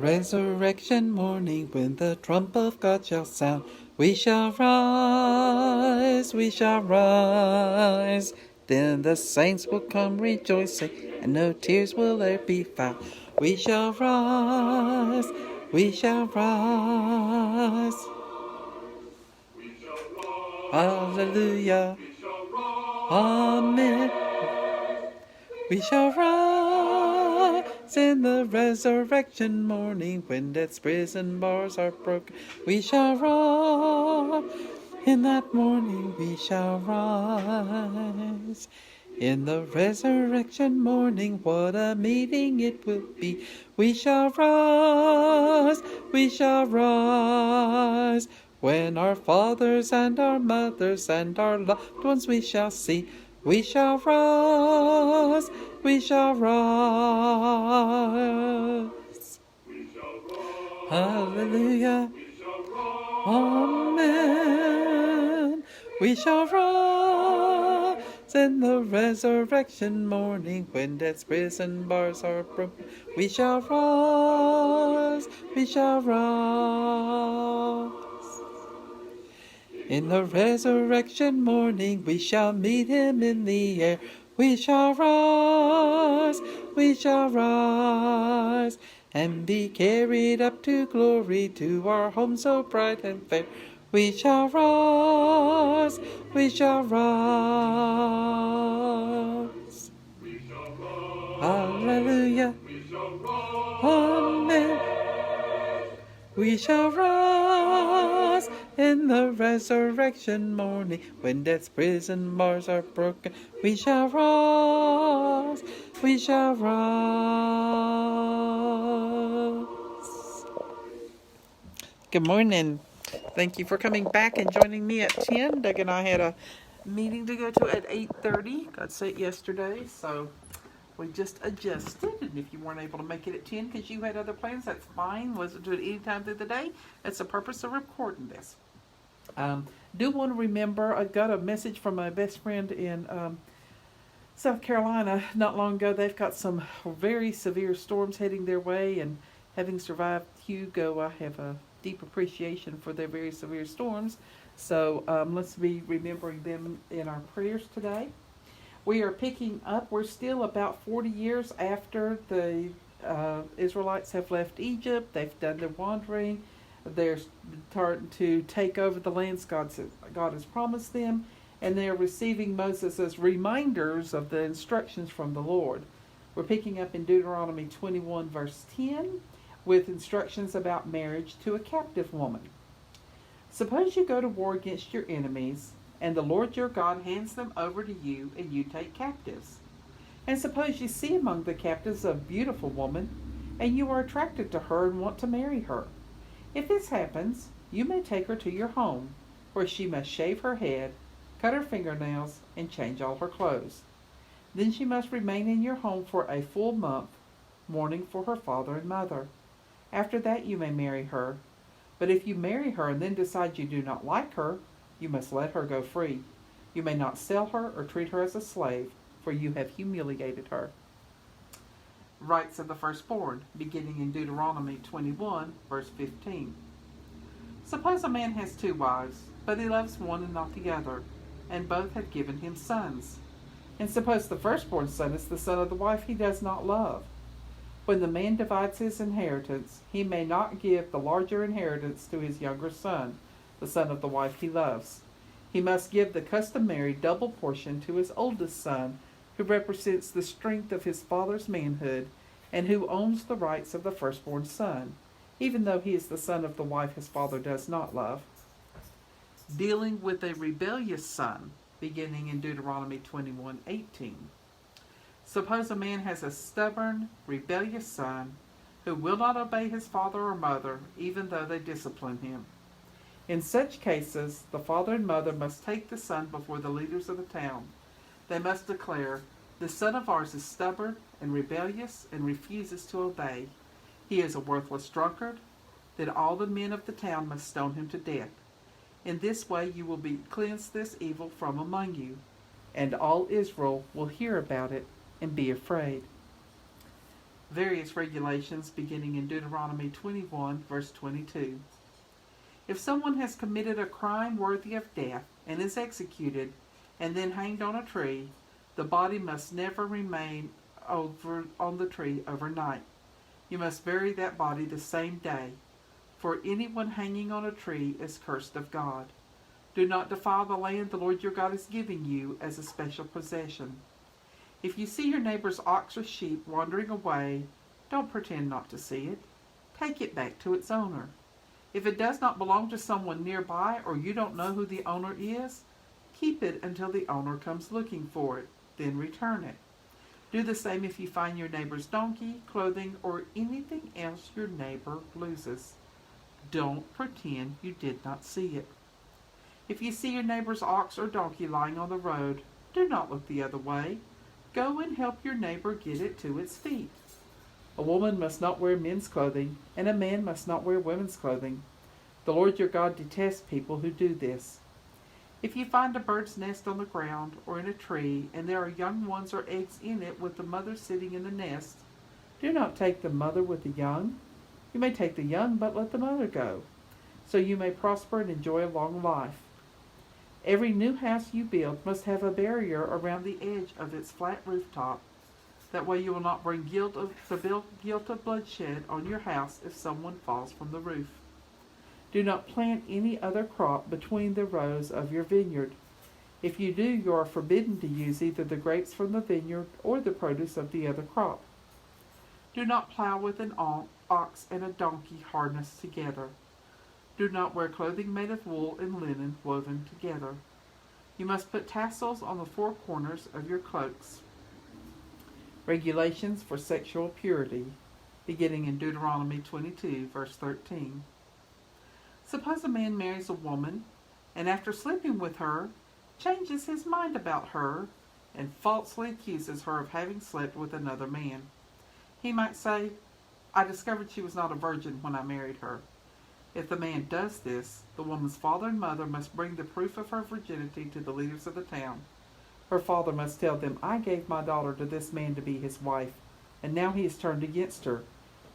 resurrection morning, when the trump of God shall sound, we shall rise, we shall rise. Then the saints will come rejoicing, and no tears will there be found. We shall rise, we shall rise. Hallelujah. Amen. We shall rise in the resurrection morning, when death's prison bars are broken. We shall rise in that morning. We shall rise in the resurrection morning. What a meeting it will be. We shall rise, we shall rise, when our fathers and our mothers and our loved ones we shall see. We shall rise, we shall rise. Hallelujah. Amen. We shall rise in the resurrection morning, when death's prison bars are broken. We shall rise, we shall rise. In the resurrection morning, we shall meet him in the air. We shall rise, and be carried up to glory, to our home so bright and fair. We shall rise, we shall rise. Hallelujah. Amen. We shall rise in the resurrection morning, when death's prison bars are broken. We shall rise, we shall rise. Good morning. Thank you for coming back and joining me at 10. Doug and I had a meeting to go to at 8:30. Got set yesterday, so we just adjusted. And if you weren't able to make it at 10 because you had other plans, that's fine. Wasn't do it any time through the day. That's the purpose of recording this. Do want to remember, I got a message from my best friend in South Carolina not long ago. They've got some very severe storms heading their way, and having survived Hugo, I have a deep appreciation for their very severe storms. So let's be remembering them in our prayers today. We are picking up, we're still about 40 years after the Israelites have left Egypt. They've done their wandering. They're starting to take over the lands God has promised them, and they're receiving Moses as reminders of the instructions from the Lord. We're picking up in Deuteronomy 21 verse 10 with instructions about marriage to a captive woman. Suppose you go to war against your enemies, and the Lord your God hands them over to you, and you take captives. And suppose you see among the captives a beautiful woman, and you are attracted to her and want to marry her. If this happens, you may take her to your home, where she must shave her head, cut her fingernails, and change all her clothes. Then she must remain in your home for a full month, mourning for her father and mother. After that you may marry her. But if you marry her and then decide you do not like her, you must let her go free. You may not sell her or treat her as a slave, for you have humiliated her. Rights of the firstborn, beginning in Deuteronomy 21, verse 15. Suppose a man has 2 wives, but he loves one and not the other, and both have given him sons. And suppose the firstborn son is the son of the wife he does not love. When the man divides his inheritance, he may not give the larger inheritance to his younger son, the son of the wife he loves. He must give the customary double portion to his oldest son, who represents the strength of his father's manhood, and who owns the rights of the firstborn son, even though he is the son of the wife his father does not love. Dealing with a rebellious son, beginning in Deuteronomy 21:18. Suppose a man has a stubborn, rebellious son who will not obey his father or mother, even though they discipline him. In such cases, the father and mother must take the son before the leaders of the town. They must declare, "This son of ours is stubborn and rebellious and refuses to obey. He is a worthless drunkard." Then all the men of the town must stone him to death. In this way you will cleanse this evil from among you, and all Israel will hear about it and be afraid. various regulations beginning in Deuteronomy 21, verse 22. If someone has committed a crime worthy of death and is executed and then hanged on a tree, the body must never remain on the tree overnight. You must bury that body the same day, for anyone hanging on a tree is cursed of God. Do not defile the land the Lord your God is giving you as a special possession. If you see your neighbor's ox or sheep wandering away, don't pretend not to see it. Take it back to its owner. If it does not belong to someone nearby or you don't know who the owner is, keep it until the owner comes looking for it, then return it. Do the same if you find your neighbor's donkey, clothing, or anything else your neighbor loses. Don't pretend you did not see it. If you see your neighbor's ox or donkey lying on the road, do not look the other way. Go and help your neighbor get it to its feet. A woman must not wear men's clothing, and a man must not wear women's clothing. The Lord your God detests people who do this. If you find a bird's nest on the ground or in a tree, and there are young ones or eggs in it with the mother sitting in the nest, do not take the mother with the young. You may take the young, but let the mother go, so you may prosper and enjoy a long life. Every new house you build must have a barrier around the edge of its flat rooftop. That way you will not bring guilt of bloodshed on your house if someone falls from the roof. Do not plant any other crop between the rows of your vineyard. If you do, you are forbidden to use either the grapes from the vineyard or the produce of the other crop. Do not plow with an ox and a donkey harnessed together. Do not wear clothing made of wool and linen woven together. You must put tassels on the four corners of your cloaks. Regulations for sexual purity, beginning in Deuteronomy 22, verse 13. Suppose a man marries a woman, and after sleeping with her, changes his mind about her, and falsely accuses her of having slept with another man. He might say, I discovered she was not a virgin when I married her. If the man does this, the woman's father and mother must bring the proof of her virginity to the leaders of the town. Her father must tell them, I gave my daughter to this man to be his wife, and now he has turned against her.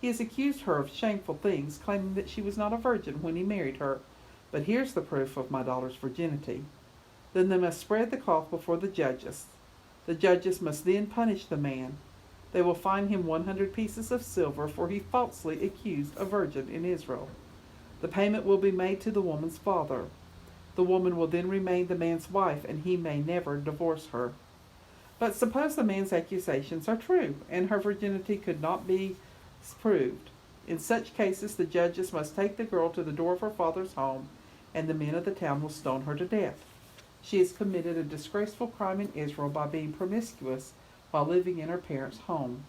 He has accused her of shameful things, claiming that she was not a virgin when he married her. But here's the proof of my daughter's virginity. Then they must spread the cloth before the judges. The judges must then punish the man. They will fine him 100 pieces of silver, for he falsely accused a virgin in Israel. The payment will be made to the woman's father. The woman will then remain the man's wife, and he may never divorce her. But suppose the man's accusations are true, and her virginity could not be proved. In such cases, the judges must take the girl to the door of her father's home, and the men of the town will stone her to death. She has committed a disgraceful crime in Israel by being promiscuous while living in her parents' home.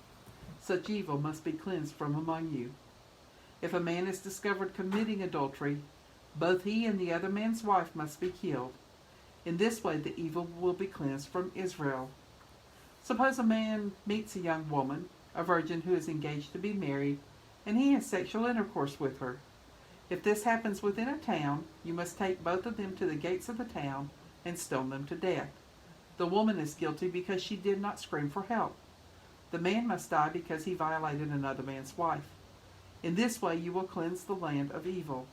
Such evil must be cleansed from among you. If a man is discovered committing adultery, both he and the other man's wife must be killed. In this way the evil will be cleansed from Israel. Suppose a man meets a young woman, a virgin who is engaged to be married, and he has sexual intercourse with her. If this happens within a town, you must take both of them to the gates of the town and stone them to death. The woman is guilty because she did not scream for help. The man must die because he violated another man's wife. In this way you will cleanse the land of evil.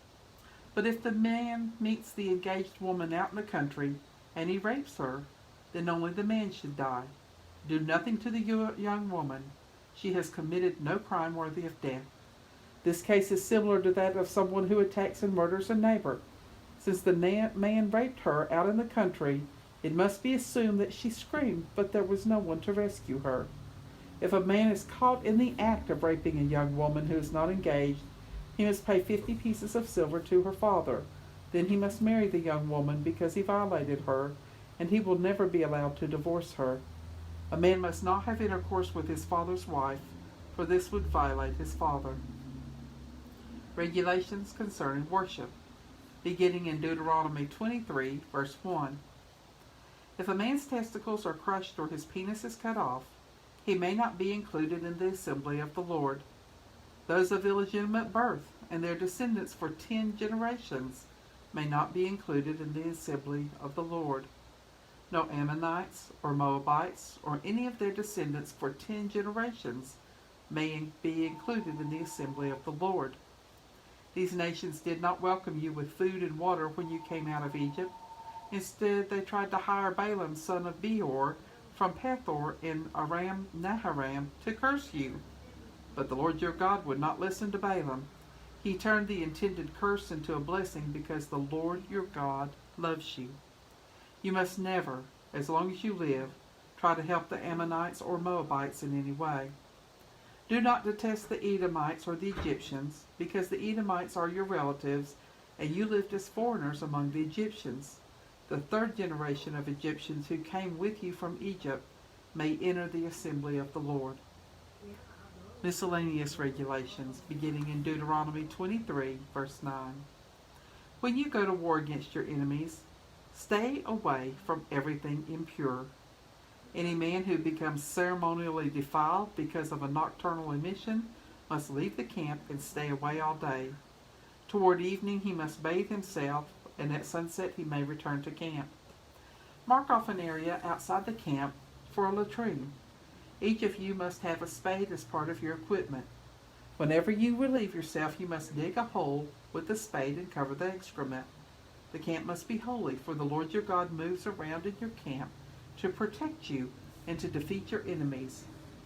But if the man meets the engaged woman out in the country and he rapes her, then only the man should die. Do nothing to the young woman. She has committed no crime worthy of death. This case is similar to that of someone who attacks and murders a neighbor. Since the man raped her out in the country, it must be assumed that she screamed, but there was no one to rescue her. If a man is caught in the act of raping a young woman who is not engaged, he must pay 50 pieces of silver to her father. Then he must marry the young woman because he violated her, and he will never be allowed to divorce her. A man must not have intercourse with his father's wife, for this would violate his father. Regulations concerning worship, beginning in Deuteronomy 23, verse 1. If a man's testicles are crushed or his penis is cut off, he may not be included in the assembly of the Lord. Those of illegitimate birth and their descendants for 10 generations may not be included in the assembly of the Lord. No Ammonites or Moabites or any of their descendants for 10 generations may be included in the assembly of the Lord. These nations did not welcome you with food and water when you came out of Egypt. Instead, they tried to hire Balaam, son of Beor, from Pethor in Aram Naharaim, to curse you. But the Lord your God would not listen to Balaam. He turned the intended curse into a blessing because the Lord your God loves you. You must never, as long as you live, try to help the Ammonites or Moabites in any way. Do not detest the Edomites or the Egyptians, because the Edomites are your relatives, and you lived as foreigners among the Egyptians. The third generation of Egyptians who came with you from Egypt may enter the assembly of the Lord. Miscellaneous Regulations, beginning in Deuteronomy 23, verse 9. When you go to war against your enemies, stay away from everything impure. Any man who becomes ceremonially defiled because of a nocturnal emission must leave the camp and stay away all day. Toward evening he must bathe himself, and at sunset he may return to camp. Mark off an area outside the camp for a latrine. Each of you must have a spade as part of your equipment. Whenever you relieve yourself, you must dig a hole with the spade and cover the excrement. The camp must be holy, for the Lord your God moves around in your camp to protect you and to defeat your enemies.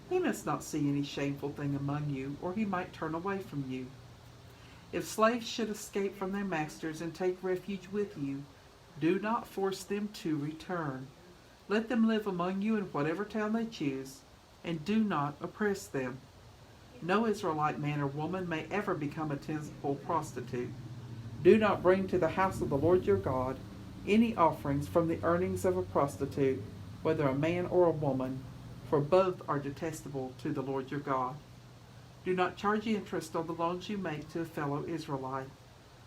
He must not see any shameful thing among you, or he might turn away from you. If slaves should escape from their masters and take refuge with you, do not force them to return. Let them live among you in whatever town they choose, and do not oppress them. No Israelite man or woman may ever become a temple prostitute. Do not bring to the house of the Lord your God any offerings from the earnings of a prostitute, whether a man or a woman, for both are detestable to the Lord your God. Do not charge interest on the loans you make to a fellow Israelite,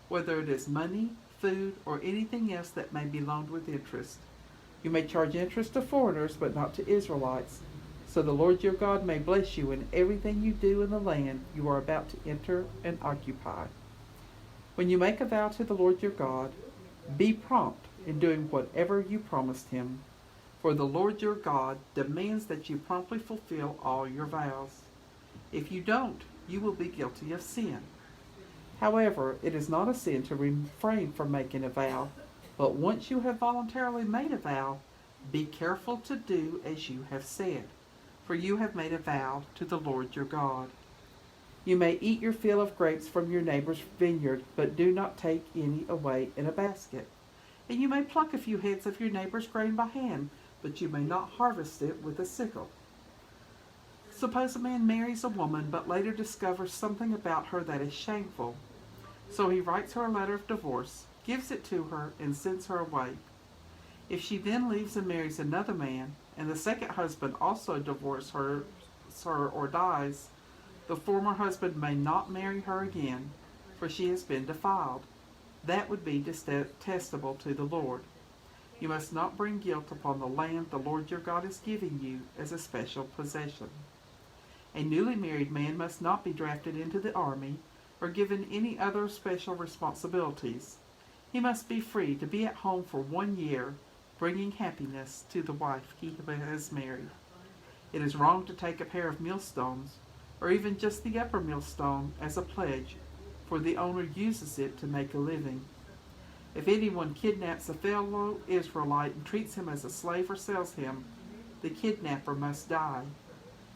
whether it is money, food, or anything else that may be loaned with interest. You may charge interest to foreigners, but not to Israelites, so the Lord your God may bless you in everything you do in the land you are about to enter and occupy. When you make a vow to the Lord your God, be prompt in doing whatever you promised him, for the Lord your God demands that you promptly fulfill all your vows. If you don't, you will be guilty of sin. However, it is not a sin to refrain from making a vow, but once you have voluntarily made a vow, be careful to do as you have said, for you have made a vow to the Lord your God. You may eat your fill of grapes from your neighbor's vineyard, but do not take any away in a basket. And you may pluck a few heads of your neighbor's grain by hand, but you may not harvest it with a sickle. Suppose a man marries a woman, but later discovers something about her that is shameful. So he writes her a letter of divorce, gives it to her, and sends her away. If she then leaves and marries another man, and the second husband also divorces her or dies, the former husband may not marry her again, for she has been defiled. That would be detestable to the Lord. You must not bring guilt upon the land the Lord your God is giving you as a special possession. A newly married man must not be drafted into the army or given any other special responsibilities. He must be free to be at home for 1 year, bringing happiness to the wife he has married. It is wrong to take a pair of millstones, or even just the upper millstone, as a pledge, for the owner uses it to make a living. If anyone kidnaps a fellow Israelite and treats him as a slave or sells him, the kidnapper must die.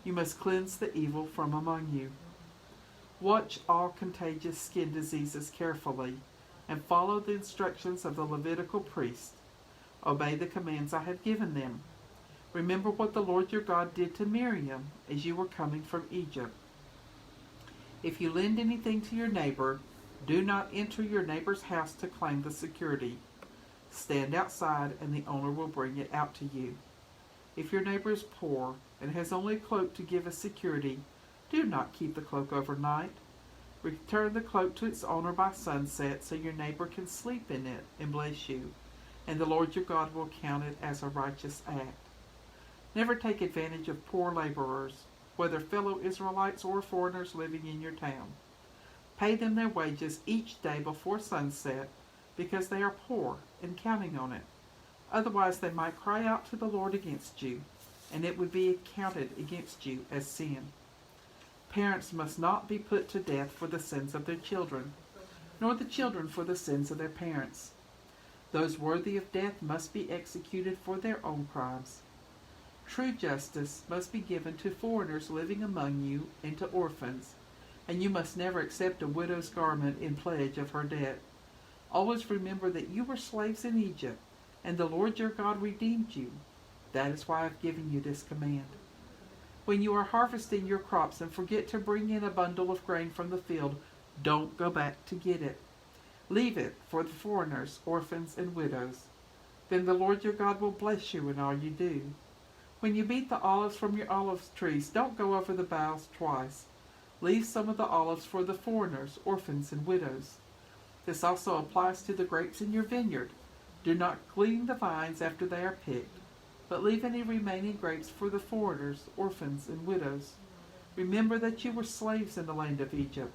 You must cleanse the evil from among you. Watch all contagious skin diseases carefully, and follow the instructions of the Levitical priest. Obey the commands I have given them. Remember what the Lord your God did to Miriam as you were coming from Egypt. If you lend anything to your neighbor, do not enter your neighbor's house to claim the security. Stand outside, and the owner will bring it out to you. If your neighbor is poor and has only a cloak to give as security, do not keep the cloak overnight. Return the cloak to its owner by sunset, so your neighbor can sleep in it and bless you, and the Lord your God will count it as a righteous act. Never take advantage of poor laborers, whether fellow Israelites or foreigners living in your town. Pay them their wages each day before sunset, because they are poor and counting on it. Otherwise they might cry out to the Lord against you, and it would be counted against you as sin. Parents must not be put to death for the sins of their children, nor the children for the sins of their parents. Those worthy of death must be executed for their own crimes. True justice must be given to foreigners living among you and to orphans, and you must never accept a widow's garment in pledge of her debt. Always remember that you were slaves in Egypt, and the Lord your God redeemed you. That is why I've given you this command. When you are harvesting your crops and forget to bring in a bundle of grain from the field, don't go back to get it. Leave it for the foreigners, orphans, and widows. Then the Lord your God will bless you in all you do. When you beat the olives from your olive trees, don't go over the boughs twice. Leave some of the olives for the foreigners, orphans, and widows. This also applies to the grapes in your vineyard. Do not glean the vines after they are picked, but leave any remaining grapes for the foreigners, orphans, and widows. Remember that you were slaves in the land of Egypt.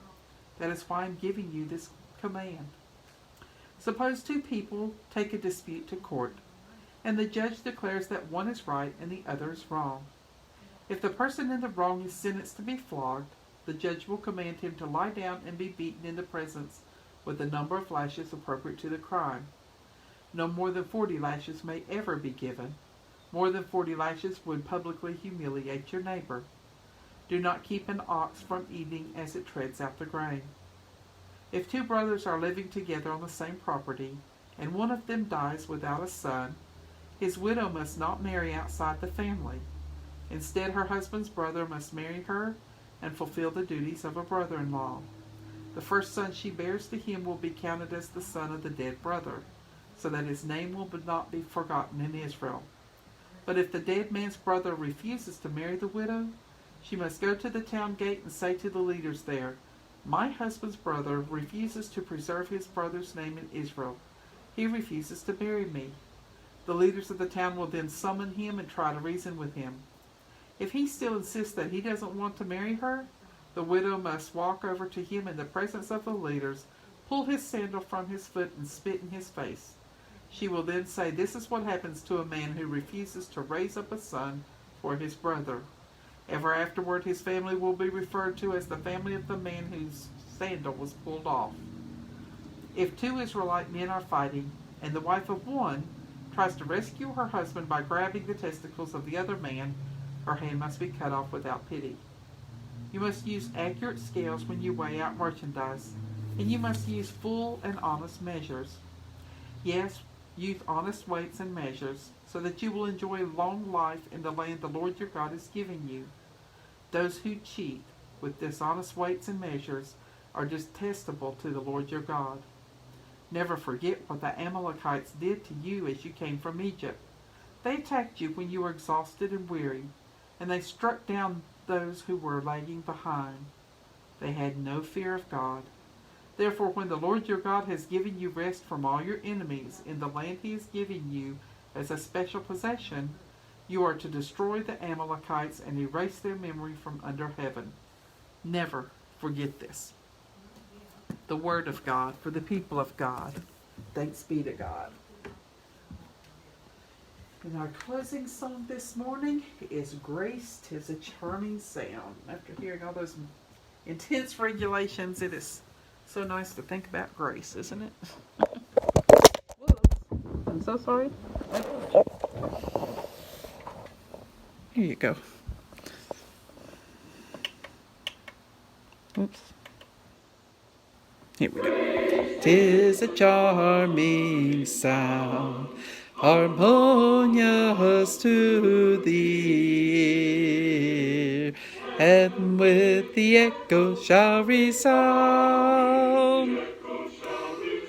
That is why I am giving you this command. Suppose two people take a dispute to court, and the judge declares that one is right and the other is wrong. If the person in the wrong is sentenced to be flogged, the judge will command him to lie down and be beaten in the presence with the number of lashes appropriate to the crime. No more than 40 lashes may ever be given. More than 40 lashes would publicly humiliate your neighbor. Do not keep an ox from eating as it treads out the grain. If two brothers are living together on the same property, and one of them dies without a son, his widow must not marry outside the family. Instead, her husband's brother must marry her and fulfill the duties of a brother-in-law. The first son she bears to him will be counted as the son of the dead brother, so that his name will not be forgotten in Israel. But if the dead man's brother refuses to marry the widow, she must go to the town gate and say to the leaders there, "My husband's brother refuses to preserve his brother's name in Israel. He refuses to marry me." The leaders of the town will then summon him and try to reason with him. If he still insists that he doesn't want to marry her, the widow must walk over to him in the presence of the leaders, pull his sandal from his foot, and spit in his face. She will then say, "This is what happens to a man who refuses to raise up a son for his brother." Ever afterward, his family will be referred to as the family of the man whose sandal was pulled off. If two Israelite men are fighting, and the wife of one tries to rescue her husband by grabbing the testicles of the other man, her hand must be cut off without pity. You must use accurate scales when you weigh out merchandise, and you must use full and honest measures. Yes, use honest weights and measures, so that you will enjoy long life in the land the Lord your God is giving you. Those who cheat with dishonest weights and measures are detestable to the Lord your God. Never forget what the Amalekites did to you as you came from Egypt. They attacked you when you were exhausted and weary, and they struck down those who were lagging behind. They had no fear of God. Therefore, when the Lord your God has given you rest from all your enemies in the land he is giving you as a special possession, you are to destroy the Amalekites and erase their memory from under heaven. Never forget this. The word of God for the people of God. Thanks be to God. And our closing song this morning is "Grace 'Tis a Charming Sound." After hearing all those intense regulations, it is so nice to think about grace, isn't it? Whoops. I'm so sorry. Here you go. Oops. Here we go. 'Tis a charming sound, harmonious to the ear, and with the echo shall resound.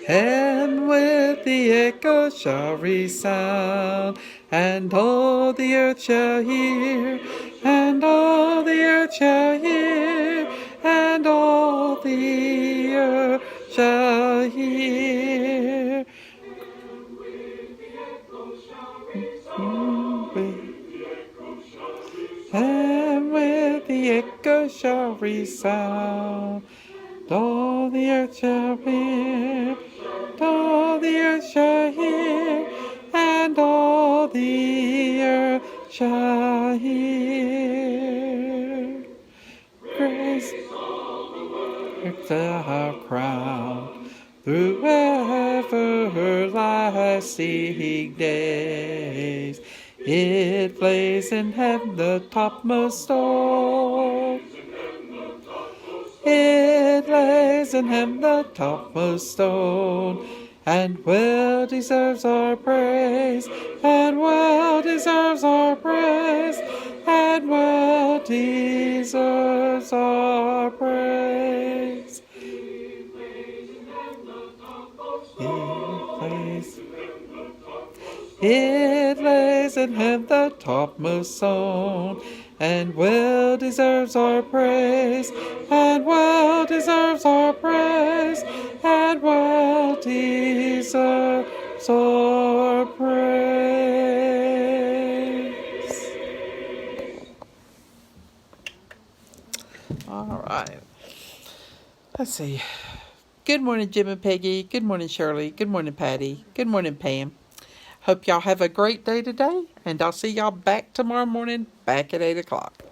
And with the echo shall resound, and all the earth shall hear, and all the earth shall hear, and all the earth shall hear. And with the echo shall resound, all the earth shall hear, all the earth shall hear, and all the earth shall hear. Grace the crown through everlasting days. It plays in heaven the topmost stone. It lays in heaven the topmost stone, and well deserves our praise, and well deserves our praise, and well deserves our praise. It lays in heaven the topmost stone, and well deserves our praise, and well deserves our praise, and well deserves our praise. All right. Let's see. Good morning, Jim and Peggy. Good morning, Shirley. Good morning, Patty. Good morning, Pam. Hope y'all have a great day today, and I'll see y'all back tomorrow morning, back at 8 o'clock.